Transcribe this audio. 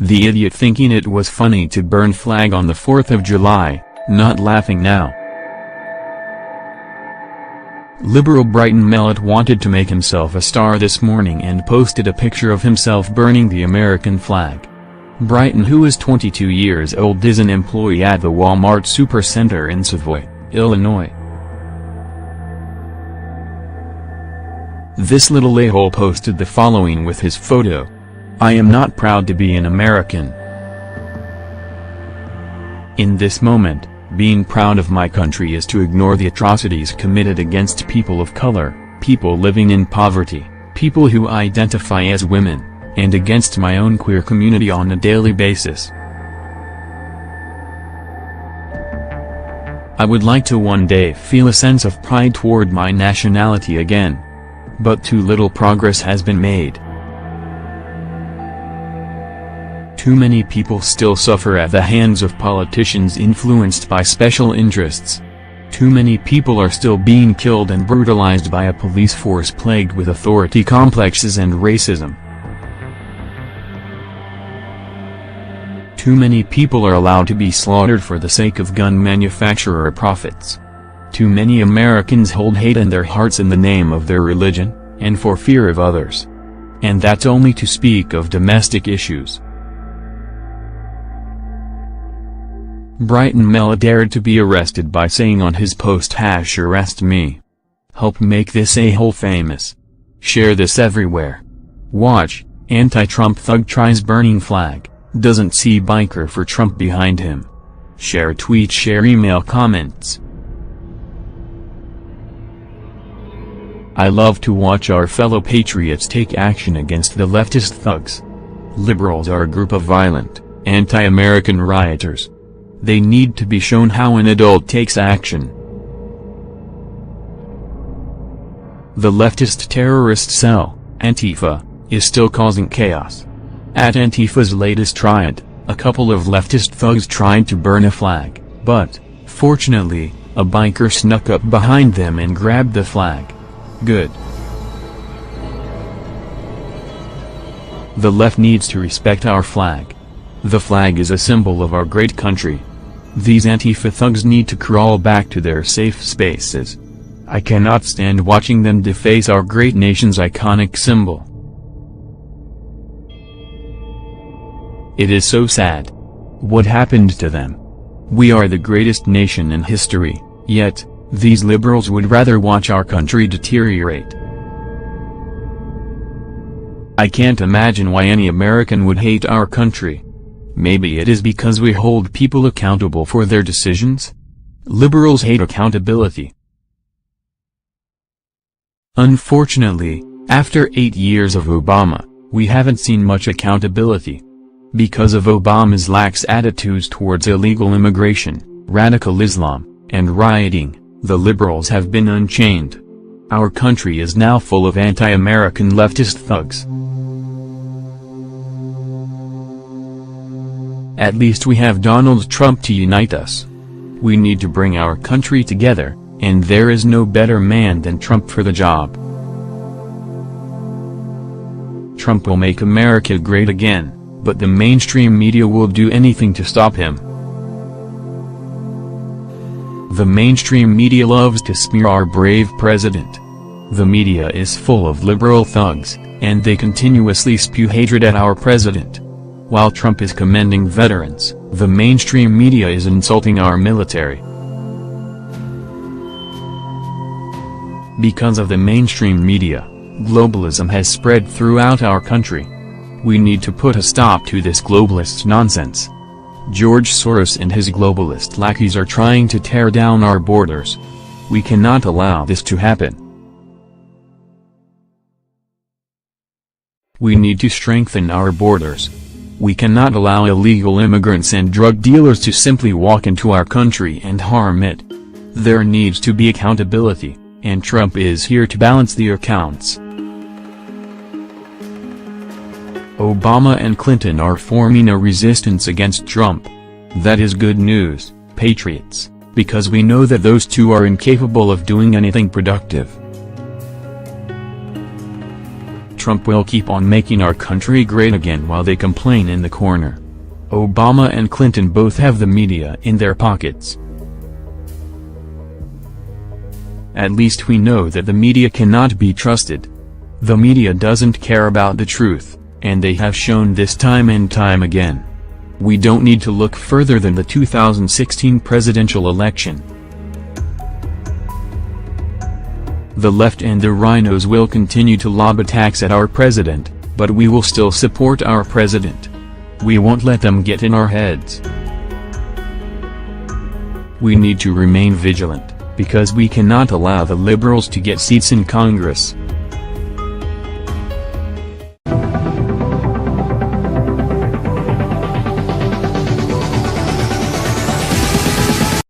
The idiot thinking it was funny to burn flag on the 4th of July, not laughing now. Liberal Bryton Mellott wanted to make himself a star this morning and posted a picture of himself burning the American flag. Bryton, who is 22 years old, is an employee at the Wal-Mart Supercenter in Savoy, Illinois. This little a-hole posted the following with his photo. "I am not proud to be an American. In this moment, being proud of my country is to ignore the atrocities committed against people of color, people living in poverty, people who identify as women, and against my own queer community on a daily basis. I would like to one day feel a sense of pride toward my nationality again. But too little progress has been made. Too many people still suffer at the hands of politicians influenced by special interests. Too many people are still being killed and brutalized by a police force plagued with authority complexes and racism. Too many people are allowed to be slaughtered for the sake of gun manufacturer profits. Too many Americans hold hate in their hearts in the name of their religion, and for fear of others. And that's only to speak of domestic issues." Bryton Mellott dared to be arrested by saying on his post #arrest me. Help make this a-hole famous. Share this everywhere. Watch, anti-Trump thug tries burning flag, doesn't see biker for Trump behind him. Share tweet, share email, comments. I love to watch our fellow patriots take action against the leftist thugs. Liberals are a group of violent, anti-American rioters. They need to be shown how an adult takes action. The leftist terrorist cell, Antifa, is still causing chaos. At Antifa's latest riot, a couple of leftist thugs tried to burn a flag, but, fortunately, a biker snuck up behind them and grabbed the flag. Good. The left needs to respect our flag. The flag is a symbol of our great country. These Antifa thugs need to crawl back to their safe spaces. I cannot stand watching them deface our great nation's iconic symbol. It is so sad. What happened to them? We are the greatest nation in history, yet, these liberals would rather watch our country deteriorate. I can't imagine why any American would hate our country. Maybe it is because we hold people accountable for their decisions? Liberals hate accountability. Unfortunately, after 8 years of Obama, we haven't seen much accountability. Because of Obama's lax attitudes towards illegal immigration, radical Islam, and rioting, the liberals have been unchained. Our country is now full of anti-American leftist thugs. At least we have Donald Trump to unite us. We need to bring our country together, and there is no better man than Trump for the job. Trump will make America great again, but the mainstream media will do anything to stop him. The mainstream media loves to smear our brave president. The media is full of liberal thugs, and they continuously spew hatred at our president. While Trump is commending veterans, the mainstream media is insulting our military. Because of the mainstream media, globalism has spread throughout our country. We need to put a stop to this globalist nonsense. George Soros and his globalist lackeys are trying to tear down our borders. We cannot allow this to happen. We need to strengthen our borders. We cannot allow illegal immigrants and drug dealers to simply walk into our country and harm it. There needs to be accountability, and Trump is here to balance the accounts. Obama and Clinton are forming a resistance against Trump. That is good news, patriots, because we know that those two are incapable of doing anything productive. Trump will keep on making our country great again while they complain in the corner. Obama and Clinton both have the media in their pockets. At least we know that the media cannot be trusted. The media doesn't care about the truth, and they have shown this time and time again. We don't need to look further than the 2016 presidential election. The left and the rhinos will continue to lob attacks at our president, but we will still support our president. We won't let them get in our heads. We need to remain vigilant, because we cannot allow the liberals to get seats in Congress.